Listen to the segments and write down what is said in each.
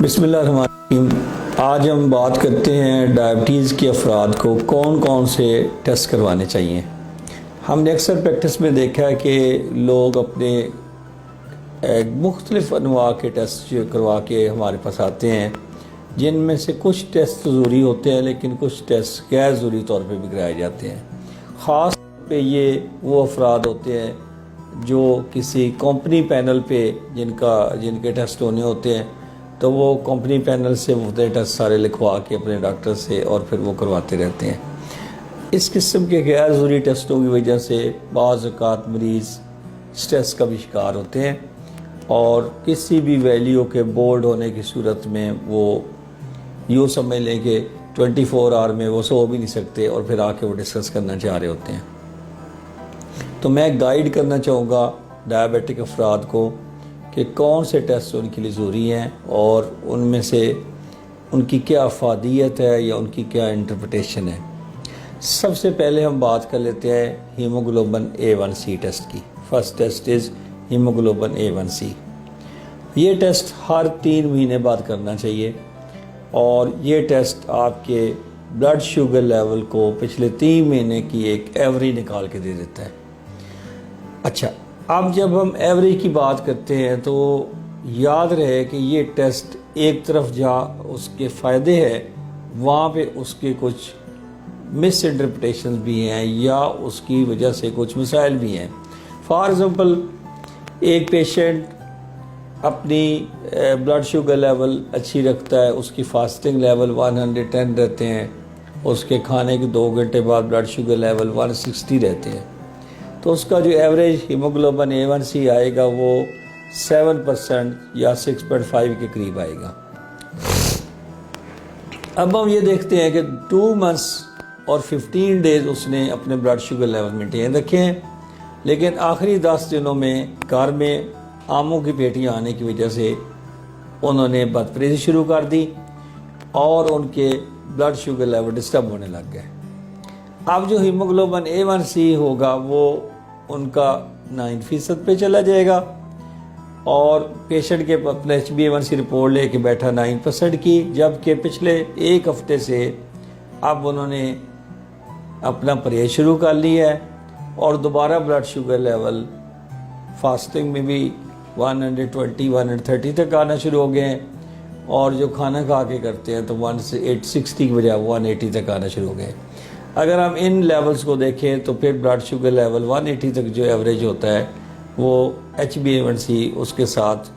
बिस्मिल्लाहिर्रहमानिर्रहीम। आज हम बात करते हैं डायबिटीज़ के अफराद को कौन कौन से टेस्ट करवाने चाहिए। हमने अक्सर प्रैक्टिस में देखा है कि लोग अपने मुख्तलिफ़ अनवा के टेस्ट करवा के हमारे पास आते हैं, जिनमें से कुछ टेस्ट ज़रूरी होते हैं लेकिन कुछ टेस्ट गैर ज़रूरी तौर पे भी कराए जाते हैं। ख़ास पे ये वो अफराद होते हैं जो किसी कंपनी पैनल पे जिनके टेस्ट होने होते हैं, तो वो कंपनी पैनल से वो टेस्ट सारे लिखवा के अपने डॉक्टर से और फिर वो करवाते रहते हैं। इस किस्म के गैर ज़रूरी टेस्टों की वजह से बाज़ औक़ात मरीज़ स्ट्रेस का भी शिकार होते हैं और किसी भी वैल्यू के बोल्ड होने की सूरत में वो यूँ समझ लें कि 24 आवर में वो सो भी नहीं सकते और फिर आके वो डिस्कस करना चाह रहे होते हैं। तो मैं गाइड करना चाहूँगा डायबिटिक अफराद को कि कौन से टेस्ट उनके लिए ज़रूरी हैं और उनमें से उनकी क्या अफादियत है या उनकी क्या इंटरप्रिटेशन है। सबसे पहले हम बात कर लेते हैं हीमोग्लोबिन A1C टेस्ट की। First test is haemoglobin A1C। ये टेस्ट हर 3 महीने बाद करना चाहिए और ये टेस्ट आपके ब्लड शुगर लेवल को पिछले 3 महीने की एक एवरेज निकाल के दे देता है। अच्छा, अब जब हम एवरेज की बात करते हैं तो याद रहे कि ये टेस्ट एक तरफ जहाँ उसके फ़ायदे हैं वहाँ पे उसके कुछ मिस इंटरप्रिटेशन भी हैं या उसकी वजह से कुछ मिसाइल भी हैं। फॉर एग्ज़ाम्पल, एक पेशेंट अपनी ब्लड शुगर लेवल अच्छी रखता है, उसकी फास्टिंग लेवल 110 रहते हैं, उसके खाने के 2 घंटे बाद ब्लड शुगर लेवल 160 रहते हैं, तो उसका जो एवरेज हीमोग्लोबिन A1C आएगा वो 7% या 6.5 के करीब आएगा। अब हम ये देखते हैं कि 2 मंथ्स और 15 डेज़ उसने अपने ब्लड शुगर लेवल मेंटेन रखे हैं, लेकिन आखिरी 10 दिनों में घर में आमों की पेटियाँ आने की वजह से उन्होंने बदपरहेज़ी शुरू कर दी और उनके ब्लड शुगर लेवल डिस्टर्ब होने लग गए। अब जो हीमोग्लोबिन A1C होगा वो उनका 9% पे चला जाएगा और पेशेंट के अपने HbA1c रिपोर्ट लेके बैठा 9% की, जबकि पिछले 1 हफ्ते से अब उन्होंने अपना परहेज शुरू कर लिया है और दोबारा ब्लड शुगर लेवल फास्टिंग में भी 120-130 तक आना शुरू हो गए हैं और जो खाना खा के करते हैं तो 160 की बजाय 180 तक आना शुरू हो गए। अगर हम इन लेवल्स को देखें तो फिर ब्लड शुगर लेवल 180 तक जो एवरेज होता है वो HbA1c उसके साथ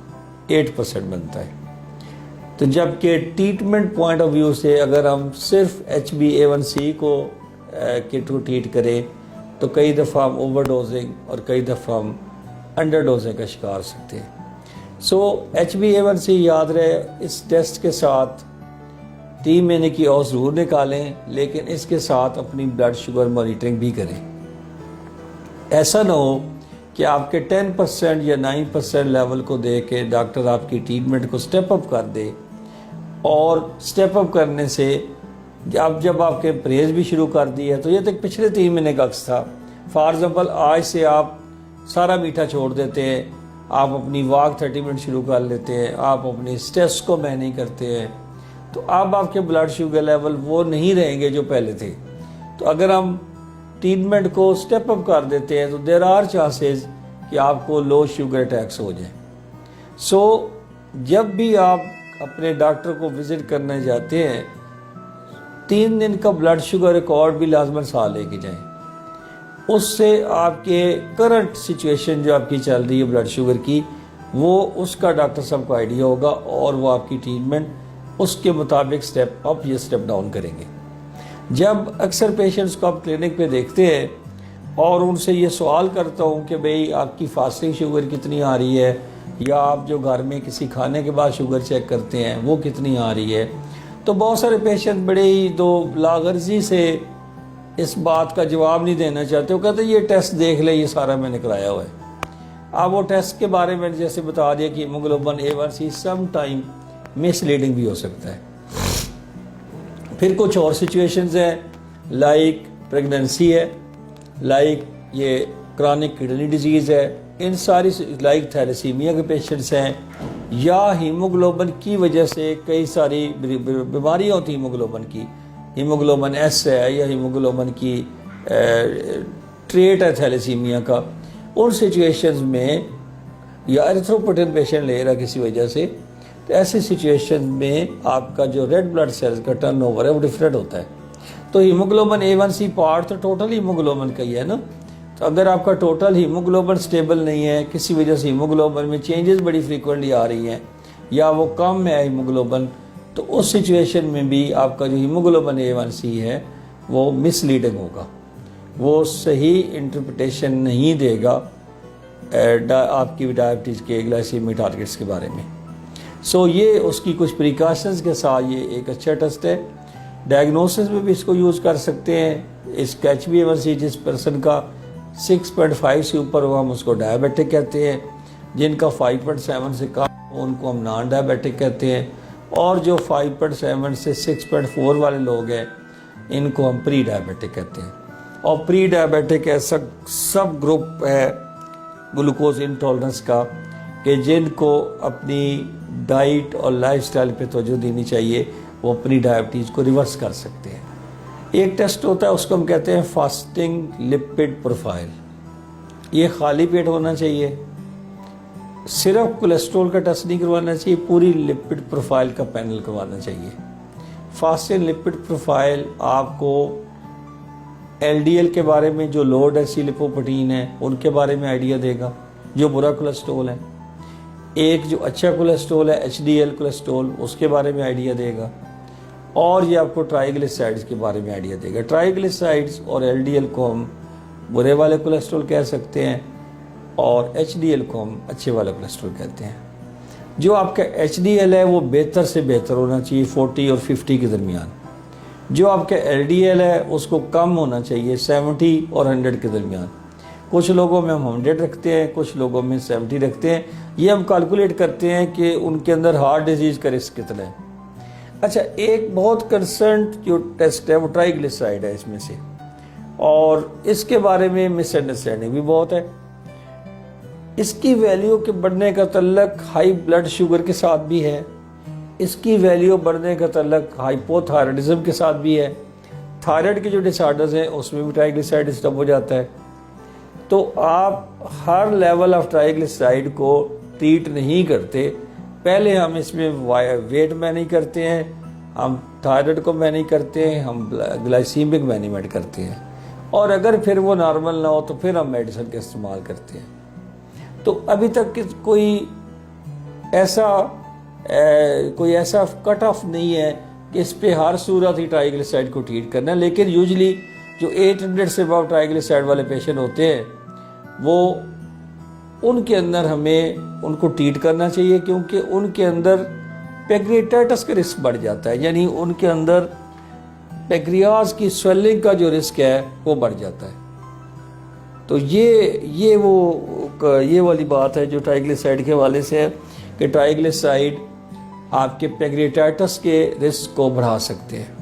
8% बनता है। तो जबकि ट्रीटमेंट पॉइंट ऑफ व्यू से अगर हम सिर्फ HbA1c को ट्रीट करें तो कई दफ़ा हम ओवरडोजिंग और कई दफ़ा हम अंडरडोजिंग का शिकार हो सकते हैं। सो HbA1c याद रहे, इस टेस्ट के साथ 3 महीने की और ज़रूर निकालें, लेकिन इसके साथ अपनी ब्लड शुगर मॉनिटरिंग भी करें। ऐसा ना हो कि आपके 10% या 9% लेवल को देख के डॉक्टर आपकी ट्रीटमेंट को स्टेप अप कर दे और स्टेप अप करने से जब आपके परहेज भी शुरू कर दी है तो ये तक पिछले 3 महीने का अक्स था। फॉर एग्ज़ाम्पल, आज से आप सारा मीठा छोड़ देते हैं, आप अपनी वॉक 30 मिनट शुरू कर लेते हैं, आप अपनी स्ट्रेस को मैनेज करते हैं, तो अब आपके ब्लड शुगर लेवल वो नहीं रहेंगे जो पहले थे। तो अगर हम ट्रीटमेंट को स्टेप अप कर देते हैं तो देयर आर चांसेस कि आपको लो शुगर अटैक्स हो जाए। सो जब भी आप अपने डॉक्टर को विज़िट करने जाते हैं 3 दिन का ब्लड शुगर रिकॉर्ड भी लाजमन साथ लेके जाएं। उससे आपके करंट सिचुएशन जो आपकी चल रही है ब्लड शुगर की, वो उसका डॉक्टर साहब को आइडिया होगा और वो आपकी ट्रीटमेंट उसके मुताबिक स्टेप अप या स्टेप डाउन करेंगे। जब अक्सर पेशेंट्स को आप क्लिनिक पे देखते हैं और उनसे ये सवाल करता हूँ कि भाई आपकी फास्टिंग शुगर कितनी आ रही है या आप जो घर में किसी खाने के बाद शुगर चेक करते हैं वो कितनी आ रही है, तो बहुत सारे पेशेंट बड़े ही लागर्जी से इस बात का जवाब नहीं देना चाहते। वो कहते ये टेस्ट देख ले, ये सारा मैंने कराया हुआ है। अब वो टेस्ट के बारे में जैसे बता दिया कि haemoglobin A1C some time misleading भी हो सकता है। फिर कुछ और सिचुएशंस हैं, लाइक प्रेगनेंसी है, लाइक ये क्रॉनिक किडनी डिजीज़ है, इन सारी लाइक थैलेसीमिया के पेशेंट्स हैं या हीमोग्लोबिन की वजह से कई सारी बीमारियाँ होती हैं हीमोग्लोबिन की, हीमोग्लोबिन एस है या हीमोग्लोबिन की ट्रेट है थैलेसीमिया का, उन सिचुएशंस में या एरिथ्रोपोटिन पेशेंट ले रहा किसी वजह से, तो ऐसी सिचुएशन में आपका जो रेड ब्लड सेल्स का टर्नओवर है वो डिफरेंट होता है। तो हीमोग्लोबिन A1C पार्ट तो टोटल हीमोग्लोबिन का ही है ना। तो अगर आपका टोटल हीमोग्लोबिन स्टेबल नहीं है, किसी वजह से हीमोग्लोबिन में चेंजेस बड़ी फ्रीक्वेंटली आ रही हैं या वो कम है हीमोग्लोबिन, तो उस सिचुएशन में भी आपका जो हीमोग्लोबिन A1C है वो मिसलीडिंग होगा, वो सही इंटरप्रिटेशन नहीं देगा आपकी डायबिटीज़ के ग्लाइसीमिक टारगेट्स के बारे में। सो ये उसकी कुछ प्रिकॉशंस के साथ ये एक अच्छा टेस्ट है। डायग्नोसिस में भी इसको यूज़ कर सकते हैं। इसका HbA1c जिस पर्सन का 6.5 से ऊपर हो हम उसको डायबिटिक कहते हैं, जिनका 5.7 से कम हो उनको हम नॉन डायबिटिक कहते हैं, और जो 5.7 से 6.4 वाले लोग हैं इनको हम प्री डायबिटिक कहते हैं। और प्री डायबिटिक ऐसा सब ग्रुप है ग्लूकोज इंटॉलरेंस का कि जिनको अपनी डाइट और लाइफस्टाइल पे तवज्जो देनी चाहिए, वो अपनी डायबिटीज़ को रिवर्स कर सकते हैं। एक टेस्ट होता है उसको हम कहते हैं फास्टिंग लिपिड प्रोफाइल। ये खाली पेट होना चाहिए, सिर्फ कोलेस्ट्रॉल का टेस्ट नहीं करवाना चाहिए, पूरी लिपिड प्रोफाइल का पैनल करवाना चाहिए। फास्टिंग लिपिड प्रोफाइल आपको LDL के बारे में, जो लो डेंसिटी लिपोप्रोटीन है उनके बारे में आइडिया देगा, जो बुरा कोलेस्ट्रॉल है। एक जो अच्छा कोलेस्ट्रॉल है HDL कोलेस्ट्रॉल, उसके बारे में आइडिया देगा, और ये आपको ट्राइग्लिसराइड्स के बारे में आइडिया देगा। ट्राइग्लिसराइड्स और LDL को हम बुरे वाले कोलेस्ट्रॉल कह सकते हैं और HDL को हम अच्छे वाला कोलेस्ट्रॉल कहते हैं। जो आपका HDL है वो बेहतर से बेहतर होना चाहिए 40 और 50 के दरमियान। जो आपका LDL है उसको कम होना चाहिए 70 और 100 के दरमियान। कुछ लोगों में हम 100 रखते हैं, कुछ लोगों में 70 रखते हैं। ये हम कैलकुलेट करते हैं कि उनके अंदर हार्ट डिजीज़ का रिस्क कितना है। अच्छा, एक बहुत कंसर्न जो टेस्ट है वो ट्राइग्लिसराइड है इसमें से, और इसके बारे में मिसअंडरस्टैंडिंग भी बहुत है। इसकी वैल्यू के बढ़ने का तल्लक हाई ब्लड शुगर के साथ भी है, इसकी वैल्यू बढ़ने का तल्लक हाइपोथायराइडिज्म के साथ भी है। थायराइड के जो डिसऑर्डर्स हैं उसमें भी ट्राइग्लिसराइड डिस्टर्ब हो जाता है। तो आप हर लेवल ऑफ ट्राइग्लिसराइड को ट्रीट नहीं करते, पहले हम इसमें वेट मैनेज करते हैं, हम थायराइड को मैनेज करते हैं, हम ग्लाइसीमिक मैनेजमेंट करते हैं, और अगर फिर वो नॉर्मल ना हो तो फिर हम मेडिसिन का इस्तेमाल करते हैं। तो अभी तक कोई ऐसा कट ऑफ नहीं है कि इस पे हर सूरत ही ट्राइग्लिसराइड को ट्रीट करना है। लेकिन यूजली जो 800 से अबव ट्राइग्लिसराइड वाले पेशेंट होते हैं वो उनके अंदर हमें उनको ट्रीट करना चाहिए, क्योंकि उनके अंदर पैंक्रियाटाइटिस का रिस्क बढ़ जाता है, यानी उनके अंदर पैंक्रियाज की स्वेलिंग का जो रिस्क है वो बढ़ जाता है। तो ये वाली बात है जो ट्राइग्लिसराइड के हवाले से है कि ट्राइग्लिसराइड आपके पैंक्रियाटाइटिस के रिस्क को बढ़ा सकते हैं।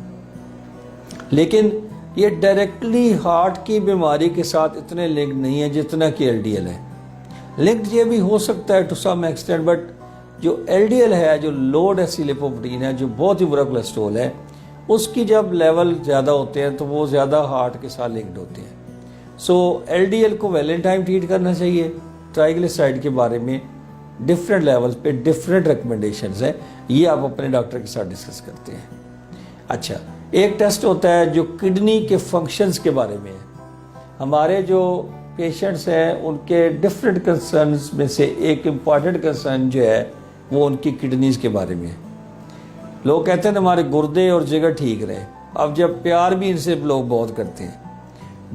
लेकिन ये डायरेक्टली हार्ट की बीमारी के साथ इतने लिंक नहीं है जितना कि LDL है। लिंक ये भी हो सकता है टू सम एक्सटेंट, बट जो LDL है, जो लो डेंसिटी लिपोप्रोटीन है, जो बहुत ही बुरा कोलेस्ट्रॉल है, उसकी जब लेवल ज़्यादा होते हैं तो वो ज़्यादा हार्ट के साथ लिंक्ड होते हैं। सो LDL को वेल इन टाइम ट्रीट करना चाहिए। ट्राइग्लिसराइड के बारे में डिफरेंट लेवल्स पे डिफरेंट रिकमेंडेशंस हैं, ये आप अपने डॉक्टर के साथ डिस्कस करते हैं। अच्छा, एक टेस्ट होता है जो किडनी के फंक्शंस के बारे में है। हमारे जो पेशेंट्स हैं उनके डिफरेंट कंसर्न्स में से एक इम्पॉर्टेंट कंसर्न जो है वो उनकी किडनीज़ के बारे में है। लोग कहते हैं हमारे गुर्दे और जिगर ठीक रहे। अब जब प्यार भी इनसे लोग बहुत करते हैं,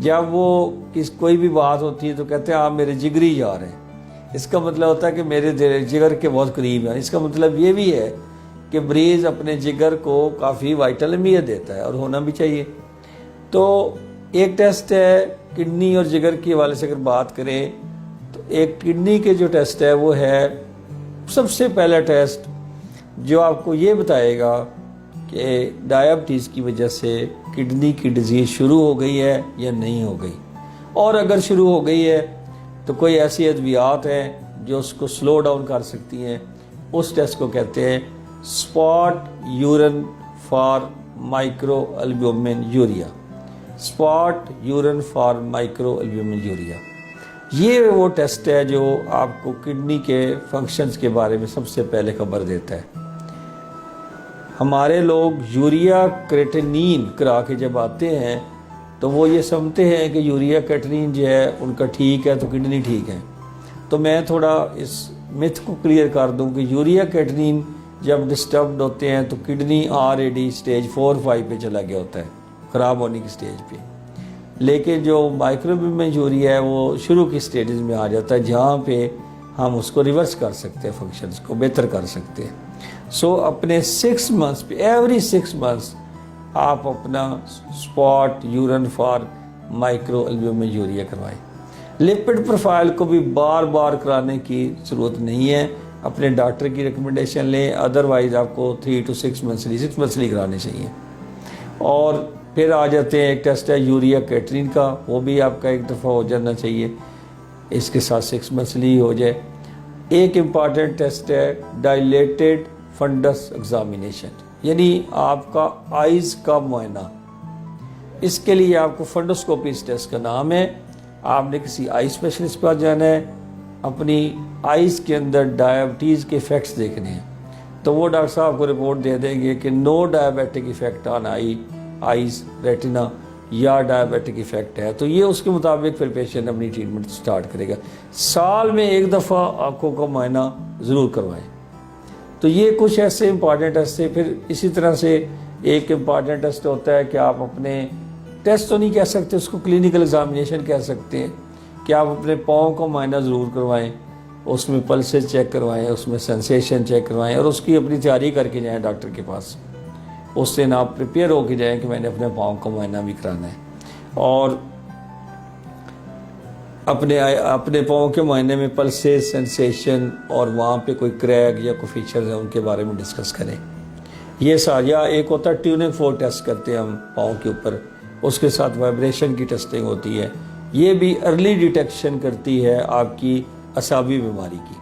जब वो कोई भी बात होती है तो कहते हैं आप मेरे जिगरी यार हैं। इसका मतलब होता है कि मेरे जिगर के बहुत करीब हैं। इसका मतलब ये भी है कि मरीज़ अपने जिगर को काफ़ी वाइटल अहमियत देता है, और होना भी चाहिए। तो एक टेस्ट है किडनी और जिगर के हवाले से अगर बात करें तो एक किडनी के जो टेस्ट है वो है सबसे पहला टेस्ट जो आपको ये बताएगा कि डायबिटीज़ की वजह से किडनी की डिजीज़ शुरू हो गई है या नहीं हो गई, और अगर शुरू हो गई है तो कोई ऐसी अद्वियात हैं जो उसको स्लो डाउन कर सकती हैं, उस टेस्ट को कहते हैं spot urine for micro albumin urea. Spot urine for micro albumin urea, ये वो टेस्ट है जो आपको किडनी के फंक्शंस के बारे में सबसे पहले खबर देता है। हमारे लोग यूरिया क्रेटिनिन करा के जब आते हैं तो वो ये समझते हैं कि यूरिया क्रेटिनिन जो है उनका ठीक है तो किडनी ठीक है। तो मैं थोड़ा इस मिथ को क्लियर कर दूं कि यूरिया क्रेटिनिन जब डिस्टर्ब्ड होते हैं तो किडनी ऑलरेडी स्टेज 4-5 पे चला गया होता है, ख़राब होने की स्टेज पे। लेकिन जो माइक्रोएल्ब्यूमिन यूरिया है वो शुरू की स्टेजेस में आ जाता है, जहाँ पे हम उसको रिवर्स कर सकते हैं, फंक्शंस को बेहतर कर सकते हैं। सो अपने 6 मंथ्स पे, एवरी 6 मंथ्स आप अपना स्पॉट यूरिन फॉर माइक्रोएल्ब्यूमिन यूरिया करवाएं। लिपिड प्रोफाइल को भी बार बार कराने की ज़रूरत नहीं है, अपने डॉक्टर की रिकमेंडेशन लें, अदरवाइज़ आपको 3 to 6 मंथली 6 मंथली कराने चाहिए। और फिर आ जाते हैं, एक टेस्ट है यूरिया क्रेटिनिन का, वो भी आपका एक दफ़ा हो जाना चाहिए, इसके साथ 6 मंथली हो जाए। एक इम्पॉर्टेंट टेस्ट है डायलेटेड फंडस एग्जामिनेशन, यानी आपका आइज़ का मुआयना। इसके लिए आपको फंडोस्कोपी इस टेस्ट का नाम है। आपने किसी आई स्पेशलिस्ट के पास जाना है, अपनी आइज़ के अंदर डायबिटीज़ के इफ़ेक्ट्स देखने हैं, तो वो डॉक्टर साहब को रिपोर्ट दे देंगे कि no diabetic effect on eyes retina या डायबिटिक इफ़ेक्ट है, तो ये उसके मुताबिक फिर पेशेंट अपनी ट्रीटमेंट स्टार्ट करेगा। साल में एक दफ़ा आँखों का मुआयना ज़रूर करवाएं। तो ये कुछ ऐसे इम्पॉर्टेंट टेस्ट है। फिर इसी तरह से एक इम्पॉर्टेंट टेस्ट होता है कि आप अपने, टेस्ट तो नहीं कह सकते उसको, क्लिनिकल एग्जामिनेशन कह सकते हैं, कि आप अपने पाँव का मुआयना ज़रूर करवाएं, उसमें पल्सेस चेक करवाएं, उसमें सेंसेशन चेक करवाएं और उसकी अपनी तैयारी करके जाएं डॉक्टर के पास। उस दिन आप प्रिपेयर होके जाएं कि मैंने अपने पाँव का मुआयना भी कराना है। और अपने पाँव के मुआयने में पल्सेस, सेंसेशन और वहाँ पे कोई क्रैक या कोई फीचर्स हैं उनके बारे में डिस्कस करें। ये सारा, एक होता है ट्यूनिंग फोर्क टेस्ट करते हैं हम पाँव के ऊपर, उसके साथ वाइब्रेशन की टेस्टिंग होती है। ये भी अर्ली डिटेक्शन करती है आपकी असाबी बीमारी की,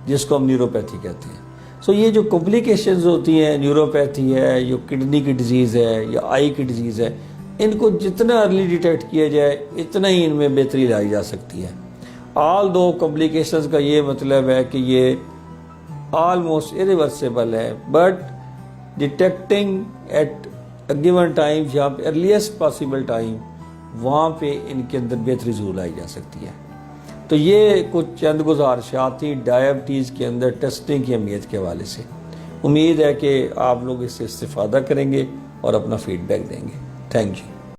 जिसको हम न्यूरोपैथी कहते हैं। सो ये जो कॉम्प्लिकेशंस होती हैं, न्यूरोपैथी है, जो किडनी की डिजीज़ है या आई की डिजीज़ है, इनको जितना अर्ली डिटेक्ट किया जाए इतना ही इनमें बेहतरी लाई जा सकती है। ऑल दो कॉम्प्लिकेशंस का ये मतलब है कि ये ऑलमोस्ट इरिवर्सिबल है, but detecting at a given time, जहाँ पे अर्लीस्ट पॉसिबल टाइम, वहाँ पे इनके अंदर बेहतरी ज़रूर लाई जा सकती है। तो ये कुछ चंद गुजारिशात थी डायबिटीज़ के अंदर टेस्टिंग की अहमियत के हवाले से। उम्मीद है कि आप लोग इससे इस्तेफादा करेंगे और अपना फीडबैक देंगे। Thank you.